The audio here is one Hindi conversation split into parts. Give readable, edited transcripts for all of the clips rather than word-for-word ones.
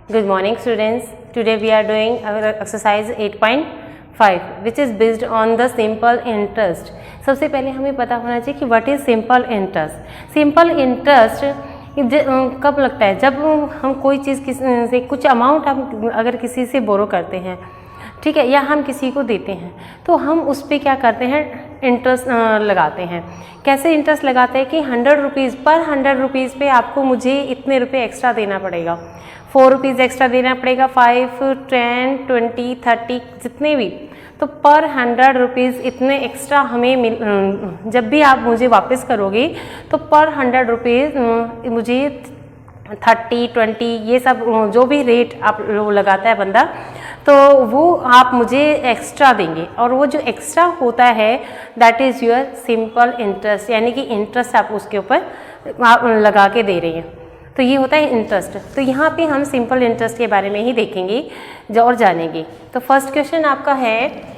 Good morning students. Today we are doing our exercise 8.5 which is based on the simple interest. सबसे पहले हमें पता होना चाहिए कि what is simple interest. Simple interest कब लगता है? जब हम कोई चीज़ किसी से कुछ अमाउंट हम अगर किसी से बोरो करते हैं, ठीक है, या हम किसी को देते हैं तो हम उस पर क्या करते हैं, इंटरेस्ट लगाते हैं। कैसे इंटरेस्ट लगाते हैं कि 100 रुपीज़ पर 100 रुपीज़ पे आपको मुझे इतने रुपए एक्स्ट्रा देना पड़ेगा, 4 रुपीज़ एक्स्ट्रा देना पड़ेगा, 5, 10, 20, 30 जितने भी, तो पर 100 रुपीज़ इतने एक्स्ट्रा हमें जब भी आप मुझे वापस करोगे तो पर 100 रुपीज़ मुझे 30, 20 ये सब जो भी रेट आप लगाता है बंदा, तो वो आप मुझे एक्स्ट्रा देंगे और वो जो एक्स्ट्रा होता है that is your simple interest, यानी कि इंटरेस्ट आप उसके ऊपर लगा के दे रहे हैं, तो ये होता है इंटरेस्ट। तो यहाँ पे हम सिंपल इंटरेस्ट के बारे में ही देखेंगे और जानेंगे। तो फर्स्ट क्वेश्चन आपका है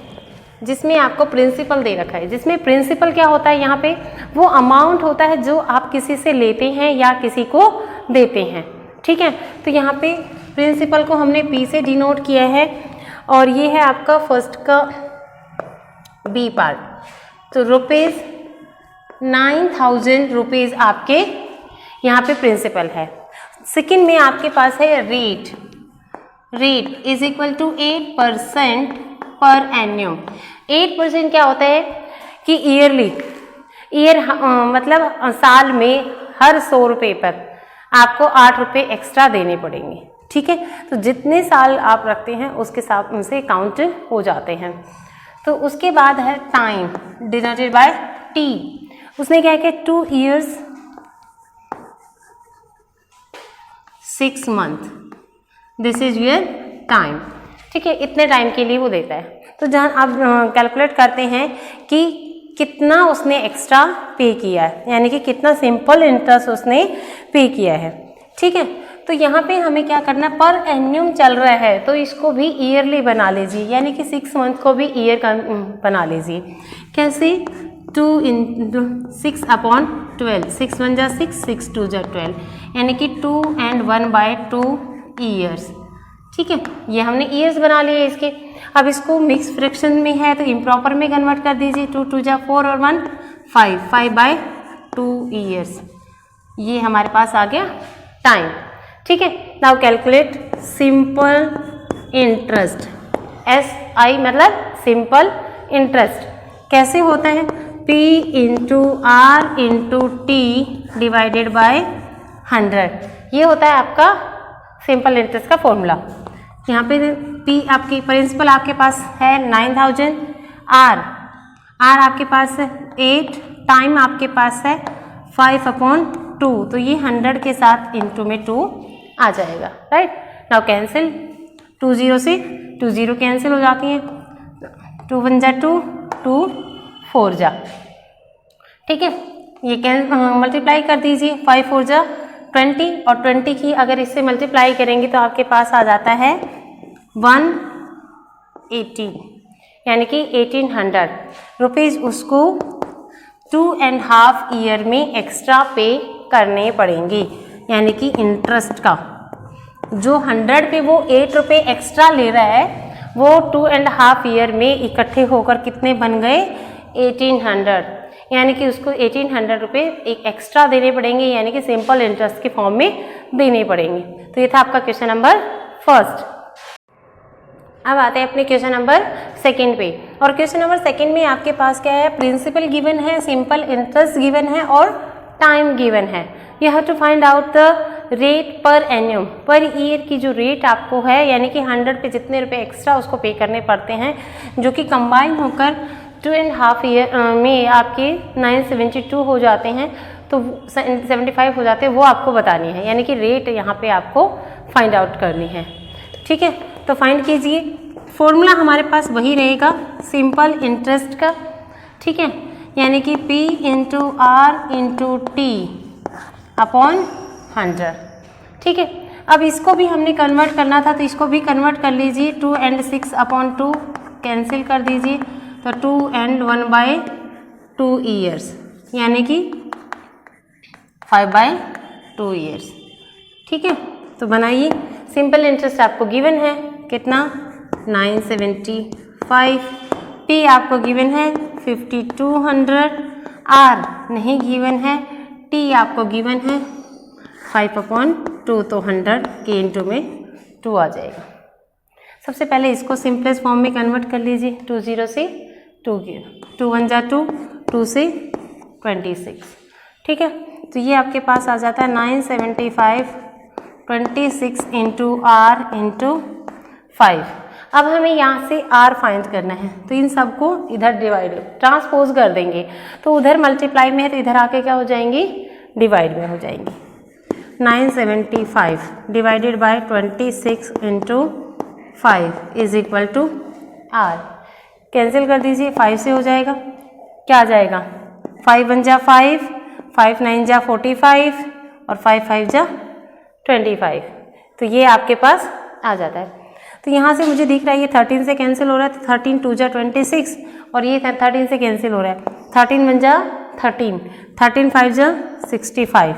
जिसमें आपको प्रिंसिपल दे रखा है, जिसमें प्रिंसिपल क्या होता है, यहाँ पे वो अमाउंट होता है जो आप किसी से लेते हैं या किसी को देते हैं, ठीक है। तो यहाँ पे प्रिंसिपल को हमने P से डिनोट किया है और ये है आपका फर्स्ट का B पार्ट। तो रुपीज़ 9,000 रुपीज़ आपके यहाँ पे प्रिंसिपल है। सेकेंड में आपके पास है rate, rate is equal to 8% per एन्यूम। 8% क्या होता है कि ईयरली, मतलब साल में हर 100 रुपये पर आपको 8 रुपये एक्स्ट्रा देने पड़ेंगे, ठीक है। तो जितने साल आप रखते हैं उसके साथ उनसे काउंट हो जाते हैं। तो उसके बाद है टाइम डिनोटेड बाय T। उसने क्या किया, 2 years 6 month, this is your time, ठीक है। इतने टाइम के लिए वो देता है। तो जहाँ आप कैलकुलेट करते हैं कि कितना उसने एक्स्ट्रा पे किया है, यानी कि कितना सिंपल इंटरेस्ट उसने पे किया है, ठीक है। तो यहाँ पे हमें क्या करना, पर एन्यूम चल रहा है तो इसको भी ईयरली बना लीजिए, यानी कि 6 मंथ को भी ईयर का बना लीजिए। कैसे, 2 into 6/12, 6 1 जा 6, 6 2 जा 12, यानी कि 2 and 1/2 ईयर्स, ठीक है। ये हमने ईयर्स बना लिए इसके। अब इसको मिक्स फ्रैक्शन में है तो इम्प्रॉपर में कन्वर्ट कर दीजिए, 2 2 जा 4 और 1 5, 5/2 ईयर्स। ये हमारे पास आ गया टाइम, ठीक है। Now calculate simple interest, SI मतलब सिंपल इंटरेस्ट। कैसे होता है, P into R into T divided by 100, ये होता है आपका सिंपल इंटरेस्ट का फॉर्मूला। यहाँ पे P आपकी प्रिंसिपल आपके पास है 9,000, R आपके पास है 8, टाइम आपके पास है 5/2, तो ये 100 के साथ इंटू में 2 आ जाएगा, राइट। नाउ कैंसिल, 2 0 से 2 0 कैंसिल हो जाती हैं, 2 1 जा 2, 2 4 जा, ठीक है। ये मल्टीप्लाई कर दीजिए, 5 4 जा 20 और 20 की अगर इससे मल्टीप्लाई करेंगे तो आपके पास आ जाता है 180, यानी कि 1800 रुपीज़ उसको 2.5 ईयर में एक्स्ट्रा पे करने पड़ेंगे, यानी कि इंटरेस्ट का जो 100 पे वो 8 रुपये एक्स्ट्रा ले रहा है, वो 2.5 ईयर में इकट्ठे होकर कितने बन गए, 1800, यानी कि उसको 1800 रुपये एक एक्स्ट्रा देने पड़ेंगे, यानी कि सिंपल इंटरेस्ट के फॉर्म में देने पड़ेंगे। तो ये था आपका क्वेश्चन नंबर फर्स्ट। अब आते हैं अपने क्वेश्चन नंबर सेकंड पे, और क्वेश्चन नंबर सेकंड में आपके पास क्या है, प्रिंसिपल गिवन है, सिंपल इंटरेस्ट गिवन है और टाइम गिवन है। You have to find out the rate per annum, per year की जो रेट आपको है, यानी कि 100 पे जितने रुपए एक्स्ट्रा उसको पे करने पड़ते हैं, जो कि कंबाइन होकर 2.5 ईयर में आपके 972 हो जाते हैं, तो 75 हो जाते हैं, वो आपको बतानी है, यानी कि रेट यहाँ पे आपको फाइंड आउट करनी है, ठीक है। तो फाइंड कीजिए, फॉर्मूला हमारे पास वही रहेगा सिंपल इंटरेस्ट का, ठीक है, यानी कि P into R into T upon 100, ठीक है। अब इसको भी हमने कन्वर्ट करना था तो इसको भी कन्वर्ट कर लीजिए, 2 and 6/2 कैंसिल कर दीजिए, तो 2 and 1/2 ईयर्स, यानी कि 5/2 ईयर्स, ठीक है। तो बनाइए सिंपल इंटरेस्ट आपको गिवन है कितना 975, पी आपको गिवन है 5200, आर नहीं गिवन है, टी आपको गिवन है 5/2, तो 100 के इंटू में 2 आ जाएगा। सबसे पहले इसको सिंपलेस्ट फॉर्म में कन्वर्ट कर लीजिए, 20 से 2 1 जा 2, 2 से 26, ठीक है। तो ये आपके पास आ जाता है 975 26 इंटू आर इंटू 5। अब हमें यहाँ से आर फाइंड करना है, तो इन सबको इधर डिवाइड ट्रांसपोज कर देंगे, तो उधर मल्टीप्लाई में है तो इधर आके क्या हो जाएंगी, डिवाइड में हो जाएंगी। 975 divided by 26 into 5 is equal to R. Cancel कर दीजिए, 5 से हो जाएगा, क्या आ जाएगा 5 1 जा 5, 5 9 जा 45 और 5 5 जा 25, तो ये आपके पास आ जाता है। तो यहाँ से मुझे दिख रहा है ये 13 से कैंसिल हो रहा है, तो 13 2 जा 26 और ये 13 से कैंसिल हो रहा है, 13 1 जा 13, 13 5 जा 65,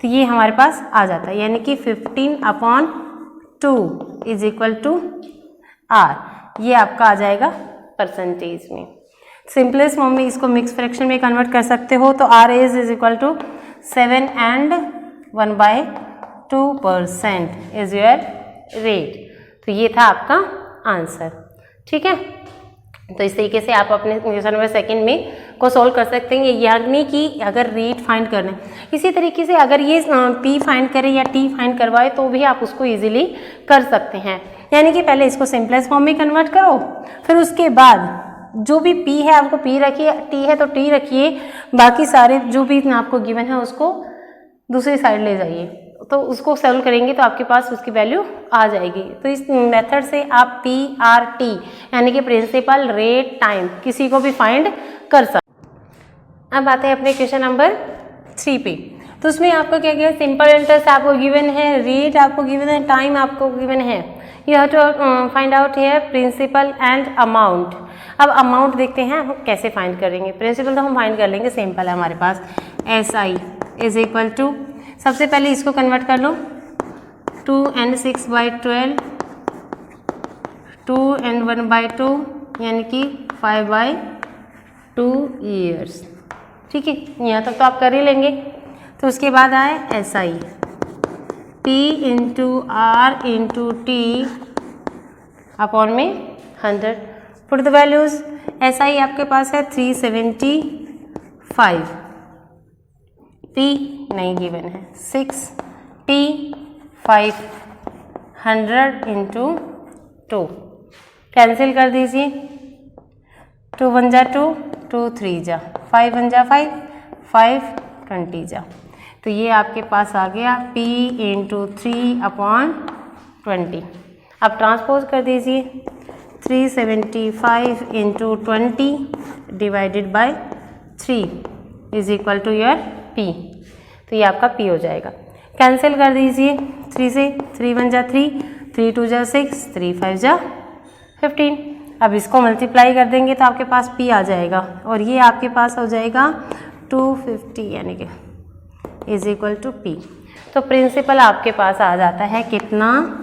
तो ये हमारे पास आ जाता है, यानी कि 15/2 इज इक्वल टू आर। ये आपका आ जाएगा परसेंटेज में। सिंपलेस्ट फॉर्म में इसको मिक्स फ्रैक्शन में कन्वर्ट कर सकते हो, तो R is equal to 7 and 1/2% is your rate. तो ये था आपका आंसर, ठीक है। तो इस तरीके से आप अपने क्वेश्चन नंबर सेकंड में को सोल्व कर सकते हैं, यानी कि अगर रेट फाइंड करना है। इसी तरीके से अगर ये पी फाइंड करे या टी फाइंड करवाए तो भी आप उसको इजीली कर सकते हैं, यानी कि पहले इसको सिंपलेस्ट फॉर्म में कन्वर्ट करो, फिर उसके बाद जो भी पी है आपको पी रखिए, टी है तो टी रखिए, बाकी सारे जो भी आपको गिवन है उसको दूसरी साइड ले जाइए, तो उसको सॉल्व करेंगे तो आपके पास उसकी वैल्यू आ जाएगी। तो इस मेथड से आप पी आर टी यानी कि प्रिंसिपल, रेट, टाइम किसी को भी फाइंड कर सकते। अब आते हैं अपने क्वेश्चन नंबर 3 पे। तो उसमें आपको क्या क्या सिंपल इंटरेस्ट आपको गिवन है, रेट आपको गिवन है, टाइम आपको गिवन है। You have to find out here principal and amount. अब अमाउंट देखते हैं हम कैसे फाइंड करेंगे। प्रिंसिपल तो हम फाइंड कर लेंगे, सिंपल है हमारे पास, SI इज इक्वल टू, सबसे पहले इसको कन्वर्ट कर लो, 2 and 6/12, 2 and 1/2 यानी कि 5/2 ईयर्स, ठीक है। यहाँ तक तो आप कर ही लेंगे। तो उसके बाद आए SI, P into R into T upon में 100। पुट द वैल्यूज, SI आपके पास है 375, P नहीं गिवन है 6, T 500 इंटू 2, कैंसिल कर दीजिए, 2 1 जा 2, 2 3 जा 5 1 जा 5, 5 20 जा, तो ये आपके पास आ गया P इंटू 3/20। अब ट्रांसपोज कर दीजिए, 375 into 20 divided by 3 is equal to your P। तो ये आपका P हो जाएगा। कैंसिल कर दीजिए, 3 से 3 1 जा 3, 3 2 जा 6, 3 5 जा 15। अब इसको मल्टीप्लाई कर देंगे तो आपके पास P आ जाएगा और ये आपके पास हो जाएगा 250 यानी कि इज इक्वल टू P। तो प्रिंसिपल आपके पास आ जाता है कितना,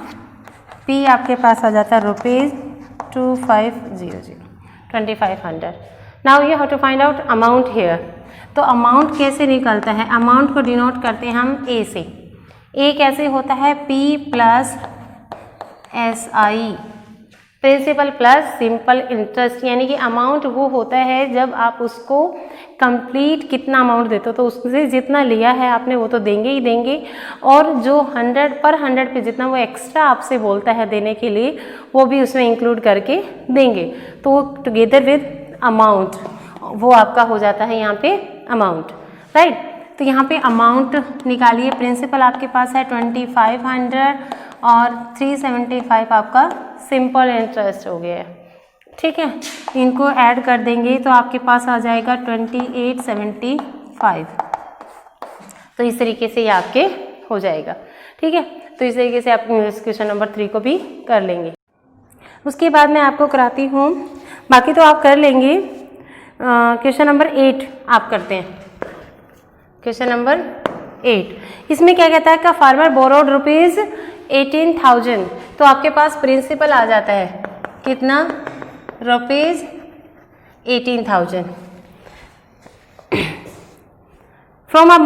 P आपके पास आ जाता है ₹2500, 2500। Now you have to find out amount here. तो अमाउंट कैसे निकलता है, अमाउंट को डिनोट करते हैं हम A से। A कैसे होता है, P plus SI, principal plus simple interest, यानी कि अमाउंट वो होता है जब आप उसको कंप्लीट कितना अमाउंट देते हो, तो उससे जितना लिया है आपने वो तो देंगे ही देंगे, और जो 100 पे जितना वो एक्स्ट्रा आपसे बोलता है देने के लिए वो भी उसमें इंक्लूड करके देंगे, तो टुगेदर विद अमाउंट वो आपका हो जाता है यहाँ पे अमाउंट, राइट। तो यहाँ पे अमाउंट निकालिए। प्रिंसिपल आपके पास है 2500 और 375 आपका सिंपल इंटरेस्ट हो गया है, ठीक है। इनको ऐड कर देंगे तो आपके पास आ जाएगा 2875। तो इस तरीके से ये आपके हो जाएगा, ठीक है। तो इस तरीके से आप क्वेश्चन नंबर 3 को भी कर लेंगे। उसके बाद मैं आपको कराती हूँ, बाकी तो आप कर लेंगे। क्वेश्चन नंबर 8 आप करते हैं। क्वेश्चन नंबर 8, इसमें क्या कहता है का फार्मर बोरोड 18,000, तो आपके पास प्रिंसिपल आ जाता है कितना, rupees 18,000 from a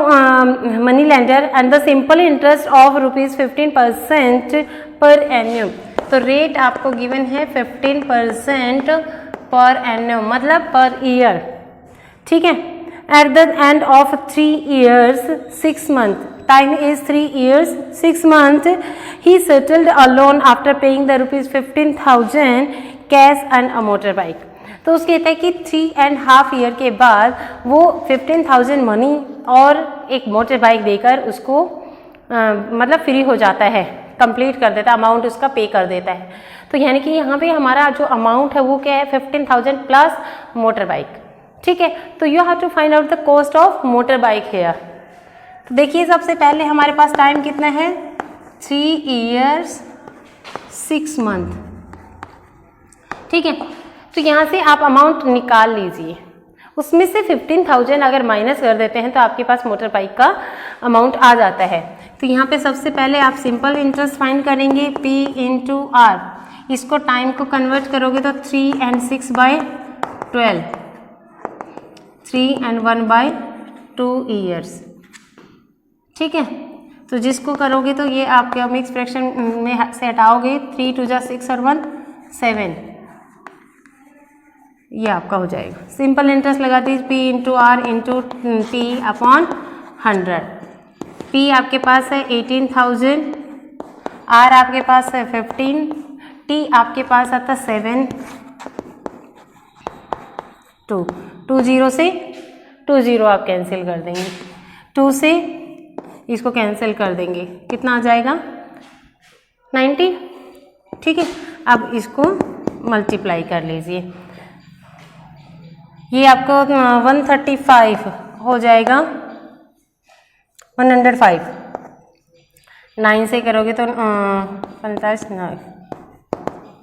money lender and the simple interest of rupees 15% per annum। तो रेट आपको गिवन है 15% पर एनम, मतलब पर ईयर, ठीक है। At the end of 3 years 6 months, time is 3 years 6 months, he settled a loan after paying the rupees 15,000 cash and a motor bike. तो उसके कहता है कि 3.5 year के बाद वो 15,000 मनी और एक मोटर बाइक देकर उसको मतलब फ्री हो जाता है, कंप्लीट कर देता है, अमाउंट उसका पे कर देता है। तो यानी कि यहाँ पे हमारा जो अमाउंट है वो क्या है, 15,000 प्लस मोटर बाइक, ठीक है। तो you have to find out the cost of motor bike here. तो देखिए सबसे पहले हमारे पास टाइम कितना है, 3 years 6 months, ठीक है। तो यहाँ से आप अमाउंट निकाल लीजिए, उसमें से 15,000 अगर माइनस कर देते हैं तो आपके पास मोटर बाइक का अमाउंट आ जाता है। तो यहाँ पे सबसे पहले आप सिंपल इंटरेस्ट फाइंड करेंगे, P इंटू आर, इसको टाइम को कन्वर्ट करोगे तो 3 and 6 by 12, 3 and 1 by 2 years, ठीक है। तो जिसको करोगे तो ये आपके मिक्स फ्रैक्शन में से हटाओगे, 3 2 6 और 1 7, ये आपका हो जाएगा। सिंपल इंटरेस्ट लगा दीजिए, P into R into T upon 100। P आपके पास है 18,000, R आपके पास है 15, T आपके पास आता 7, 2 0 से 2 0 आप कैंसिल कर देंगे, 2 से इसको कैंसिल कर देंगे, कितना आ जाएगा 90, ठीक है। अब इसको मल्टीप्लाई कर लीजिए, ये आपको 135 हो जाएगा, 105, 9 से करोगे तो 45, 9,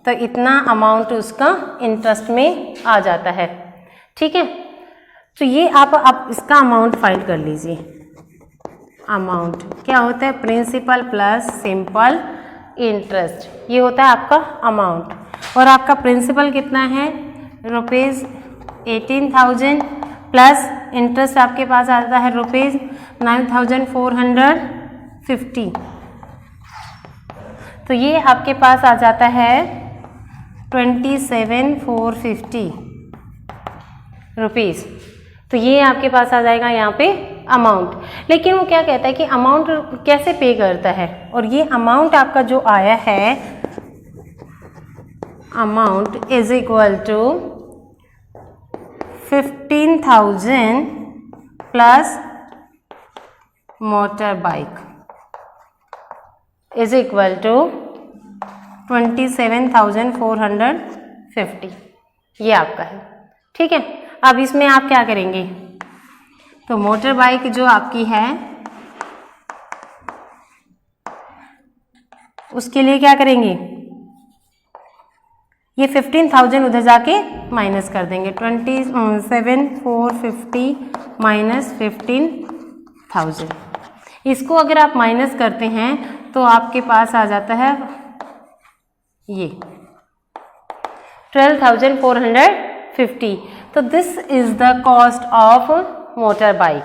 तो इतना अमाउंट उसका इंटरेस्ट में आ जाता है, ठीक है। तो ये आप इसका अमाउंट फाइंड कर लीजिए। अमाउंट क्या होता है, प्रिंसिपल प्लस सिंपल इंटरेस्ट, ये होता है आपका अमाउंट। और आपका प्रिंसिपल कितना है, रुपीज़ 18,000 प्लस इंटरेस्ट आपके पास आता है रुपीज़ 9,450, तो ये आपके पास आ जाता है 27,450 रुपीज़। तो ये आपके पास आ जाएगा यहाँ पे अमाउंट। लेकिन वो क्या कहता है कि अमाउंट कैसे पे करता है, और ये अमाउंट आपका जो आया है, amount is equal to 15,000 plus motor bike is equal to 27,450, ये आपका है, ठीक है। अब इसमें आप क्या करेंगे, तो मोटर बाइक जो आपकी है उसके लिए क्या करेंगे, ये 15,000 उधर जाके माइनस कर देंगे, 27,450 माइनस 15,000। इसको अगर आप माइनस करते हैं तो आपके पास आ जाता है ये 12,450। तो this is the cost of motor bike.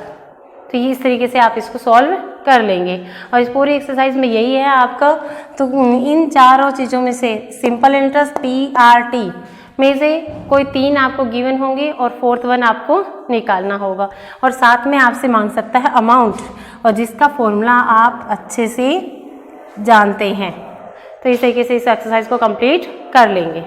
तो ये इस तरीके से आप इसको सॉल्व कर लेंगे, और इस पूरी एक्सरसाइज में यही है आपका। तो इन चारों चीज़ों में से सिंपल इंटरेस्ट PRT में से कोई 3 आपको गिवन होंगे और 4th वन आपको निकालना होगा, और साथ में आपसे मांग सकता है अमाउंट, और जिसका फॉर्मूला आप अच्छे से जानते हैं। तो इस तरीके से इस एक्सरसाइज को कंप्लीट कर लेंगे।